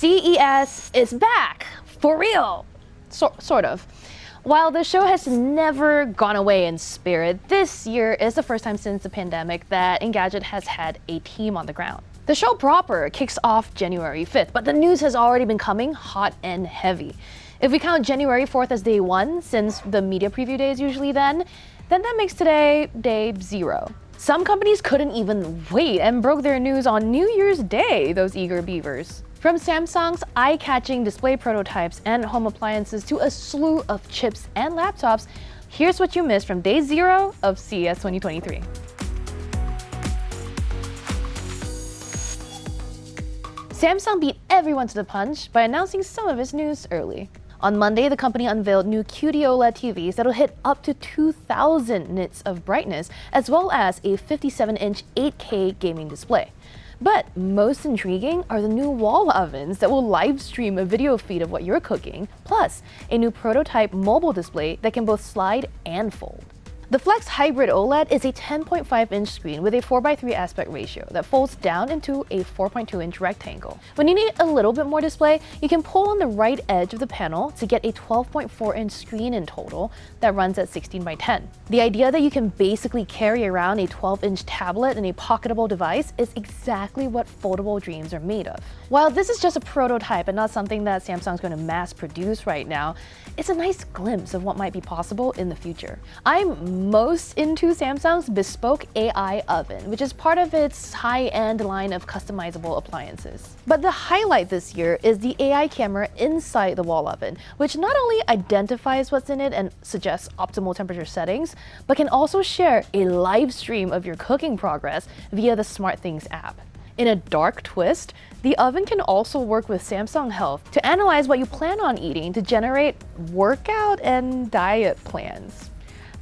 CES is back, for real, sort of. While the show has never gone away in spirit, this year is the first time since the pandemic that Engadget has had a team on the ground. The show proper kicks off January 5th, but the news has already been coming hot and heavy. If we count January 4th as day 1, since the media preview day is usually then that makes today day 0. Some companies couldn't even wait and broke their news on New Year's Day, those eager beavers. From Samsung's eye-catching display prototypes and home appliances to a slew of chips and laptops, here's what you missed from day 0 of CES 2023. Samsung beat everyone to the punch by announcing some of its news early. On Monday, the company unveiled new QD OLED TVs that'll hit up to 2,000 nits of brightness, as well as a 57-inch 8K gaming display. But most intriguing are the new wall ovens that will live stream a video feed of what you're cooking, plus a new prototype mobile display that can both slide and fold. The Flex Hybrid OLED is a 10.5-inch screen with a 4:3 aspect ratio that folds down into a 4.2-inch rectangle. When you need a little bit more display, you can pull on the right edge of the panel to get a 12.4-inch screen in total that runs at 16:10. The idea that you can basically carry around a 12-inch tablet in a pocketable device is exactly what foldable dreams are made of. While this is just a prototype and not something that Samsung's going to mass produce right now, it's a nice glimpse of what might be possible in the future. I'm most into Samsung's bespoke AI oven, which is part of its high-end line of customizable appliances. But the highlight this year is the AI camera inside the wall oven, which not only identifies what's in it and suggests optimal temperature settings, but can also share a live stream of your cooking progress via the SmartThings app. In a dark twist, the oven can also work with Samsung Health to analyze what you plan on eating to generate workout and diet plans.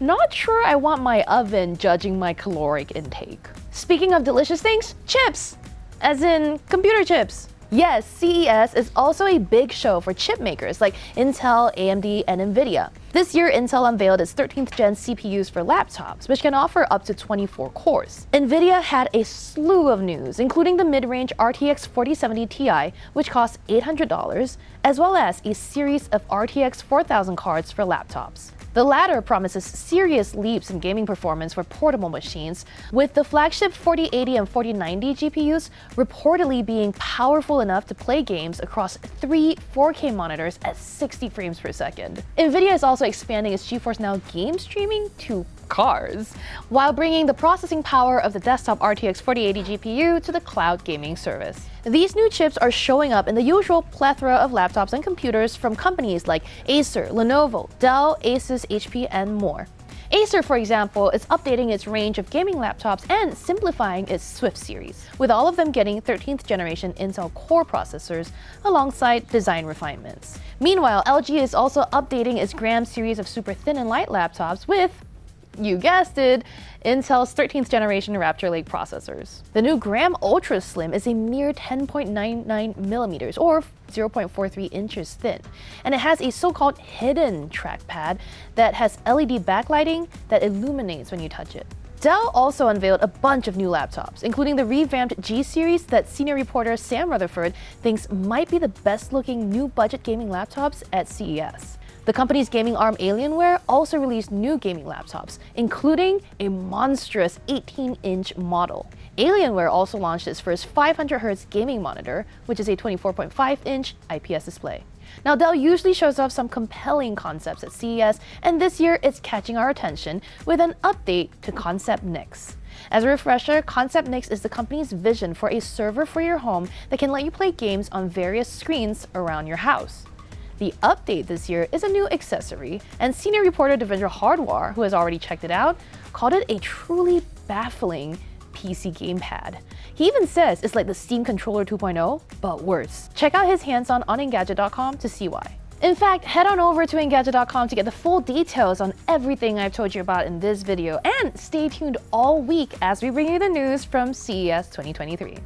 Not sure I want my oven judging my caloric intake. Speaking of delicious things, chips! As in computer chips. Yes, CES is also a big show for chip makers like Intel, AMD, and Nvidia. This year, Intel unveiled its 13th gen CPUs for laptops, which can offer up to 24 cores. Nvidia had a slew of news, including the mid-range RTX 4070 Ti, which costs $800, as well as a series of RTX 4000 cards for laptops. The latter promises serious leaps in gaming performance for portable machines, with the flagship 4080 and 4090 GPUs reportedly being powerful enough to play games across 3 4K monitors at 60 frames per second. Nvidia is also expanding its GeForce Now game streaming to cars, while bringing the processing power of the desktop RTX 4080 GPU to the cloud gaming service. These new chips are showing up in the usual plethora of laptops and computers from companies like Acer, Lenovo, Dell, Asus, HP, and more. Acer, for example, is updating its range of gaming laptops and simplifying its Swift series, with all of them getting 13th generation Intel Core processors alongside design refinements. Meanwhile, LG is also updating its Gram series of super thin and light laptops with, you guessed it, Intel's 13th generation Raptor Lake processors. The new Gram Ultra Slim is a mere 10.99 millimeters or 0.43 inches thin, and it has a so-called hidden trackpad that has LED backlighting that illuminates when you touch it. Dell also unveiled a bunch of new laptops, including the revamped G series that senior reporter Sam Rutherford thinks might be the best-looking new budget gaming laptops at CES. The company's gaming arm Alienware also released new gaming laptops, including a monstrous 18-inch model. Alienware also launched its first 500Hz gaming monitor, which is a 24.5-inch IPS display. Now, Dell usually shows off some compelling concepts at CES, and this year it's catching our attention with an update to Concept NIX. As a refresher, Concept NIX is the company's vision for a server for your home that can let you play games on various screens around your house. The update this year is a new accessory, and senior reporter Devendra Hardwar, who has already checked it out, called it a truly baffling PC gamepad. He even says it's like the Steam Controller 2.0, but worse. Check out his hands-on on Engadget.com to see why. In fact, head on over to Engadget.com to get the full details on everything I've told you about in this video, and stay tuned all week as we bring you the news from CES 2023.